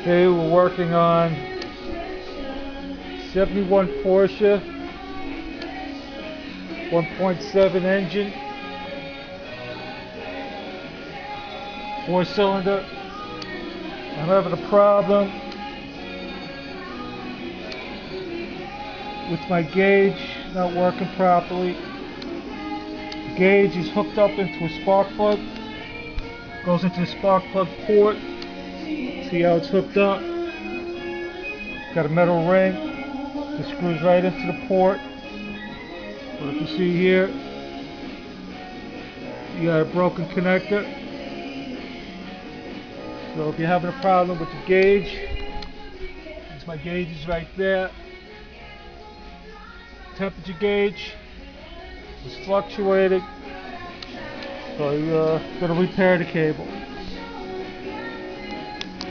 Okay, we're working on 71 Porsche 1.7 engine, 4-cylinder. I'm having a problem with my gauge not working properly. The gauge is hooked up into a spark plug, goes into the spark plug port. See how it's hooked up? Got a metal ring that screws right into the port. But if you see here, you got a broken connector. So if you're having a problem with the gauge, my gauge is right there. Temperature gauge is fluctuating, so I'm going to repair the cable.